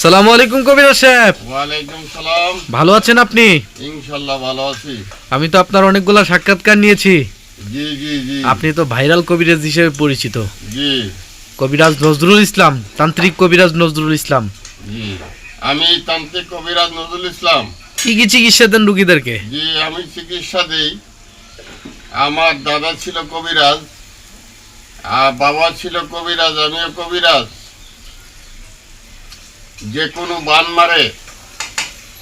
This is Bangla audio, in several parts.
সালামু আলাইকুম কবিরাজ সাহেব। ওয়ালাইকুম সালাম। ভালো আছেন আপনি? ইনশাআল্লাহ ভালো আছি। আমি তো আপনার অনেকগুলা সাক্ষাৎকার নিয়েছি। জি জি জি। আপনি তো ভাইরাল কবিরাজ হিসেবে পরিচিত। জি। কবিরাজ নজরুল ইসলাম, তান্ত্রিক কবিরাজ নজরুল ইসলাম। জি। আমি তান্ত্রিক কবিরাজ নজরুল ইসলাম। কি কি চিকিৎসা দেন রোগীদেরকে? জি, আমি চিকিৎসা দেই। আমার দাদা ছিল কবিরাজ, আর বাবা ছিল কবিরাজ, আমিও কবিরাজ। যে কোনো বান মারে,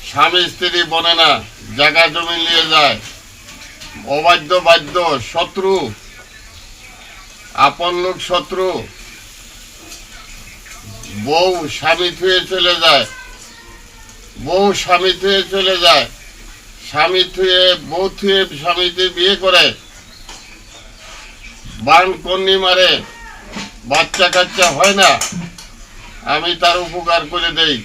স্বামী স্ত্রী বনে না, জায়গা জমি নিয়ে যায়, অবাধ্য বাধ্য, শত্রু, আপন লোক শত্রু, বউ স্বামী থুয়ে চলে যায়, বউ স্বামী থুয়ে চলে যায়, স্বামী থুয়ে বউ থুয়ে স্বামীতে বিয়ে করে, বান কন্যা মারে, বাচ্চা কাচ্চা হয় না, আমি তার উপকার করে দেই।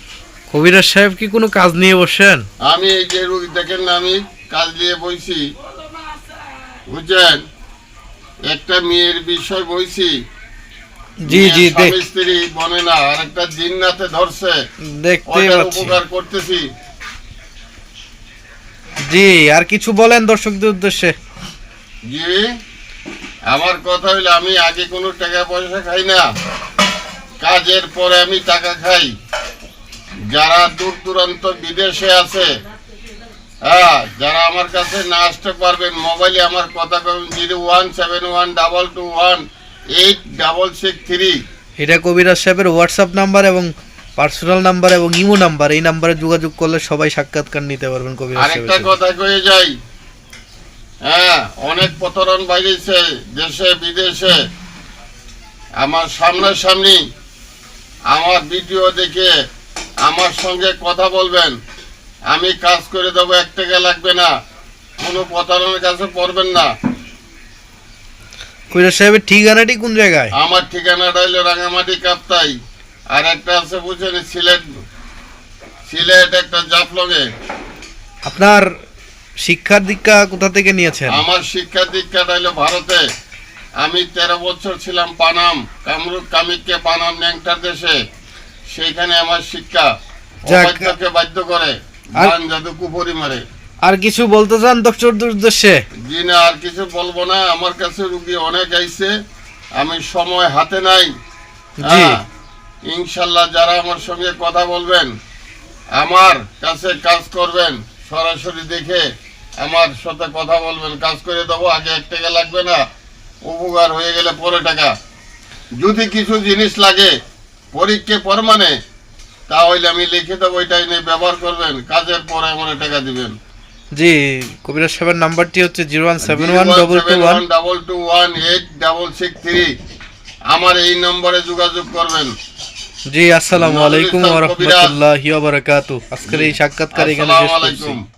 কবিরাজ সাহেব কি কোনো কাজ নিয়ে বসেন? আমি এই যে রোগী দেখেন না, আমি কাজ দিয়ে বইছি, বুঝছেন? একটা মেয়ের বিষয় বইছি। জি জি, স্বামী স্ত্রী বনে না, আর একটা জিন্নাতে ধরছে, দেখতে ওটার পাচ্ছি। উপকার করতেছি। জি, আর কিছু বলেন দর্শকদের উদ্দেশ্যে। জি, আমার কথা হইলো, আমি আগে কোনো টাকা পয়সা খাই না, কাজের পরে আমি টাকা খাই। যারা দূর দূরান্ত বিদেশে আছে, হ্যাঁ, যারা আমার কাছে না আসতে পারবেন, মোবাইলে আমার কথা কবেন 017122186663। এটা কবিরাজ সাহেবের হোয়াটসঅ্যাপ নাম্বার এবং পার্সোনাল নাম্বার এবং ইমো নাম্বার। এই নাম্বারে যোগাযোগ করলে সবাই সাক্ষাৎকার নিতে পারবেন কবিরাজ আরেকটা সাহেবের। কথা কয়ে যাই, হ্যাঁ, অনেক প্রতারণ বাইরেছে দেশে বিদেশে। আমার সামনাসামনি আমার ভিডিও দেখে আমার সঙ্গে কথা বলবেন, আমি কাজ করে দেবো, 1 টাকা লাগবে না, কোনো প্রতারণের কাছে পড়বেন না। কবিরাজ সাহেবের ঠিকানাটি কোন জায়গায়? আমার ঠিকানাটা হইলো রাঙামাটি কাপ্তাই, আর একটা আছে বুঝছেন সিলেট, সিলেট একটা জাফলগে। আপনার শিক্ষার দীক্ষা কোথা থেকে নিয়েছেন? আমার শিক্ষা দীক্ষাটা হইলো ভারতে। আমি 13 বছর ছিলাম পানাম, কামরূপ কামিককে পানাম ন্যাংটার দেশে। সেইখানে আমার শিক্ষা। যাক। অবাধ্যকে বাধ্য করে, আর- গান জাদু কুপুরি মারে। আর কিছু বলতে চান দর্শকদের উদ্দেশ্যে? জি না, আর কিছু বলবো না। আমার কাছে রুগী অনেক আইছে, আমি সময় হাতে নাই। জি। হ্যাঁ, ইনশাল্লাহ যারা আমার সঙ্গে কথা বলবেন, আমার কাছে কাজ করবেন, সরাসরি দেখে আমার সাথে কথা বলবেন, কাজ করে দেবো। আগে 1 টাকা লাগবে না, উপকার হয়ে গেলে পরে টাকা। যদি কিছু জিনিস লাগে পরীক্ষা পরমানে, তাহলে আমি লিখে দেবো, এটাই নিয়ে ব্যবহার করবেন, কাজের পরে আমার টাকা দিবেন। জি, কবিরাজ সাহেবের নাম্বারটি হচ্ছে 01712218663। আমার এই নম্বরে যোগাযোগ করবেন। জি, আসসালামু আলাইকুম ওয়া রাহমাতুল্লাহি ওয়া বারাকাতুহু। আজকের এই সাক্ষাৎকার এখানে শেষ আসসালামু করছি। আলাইকুম।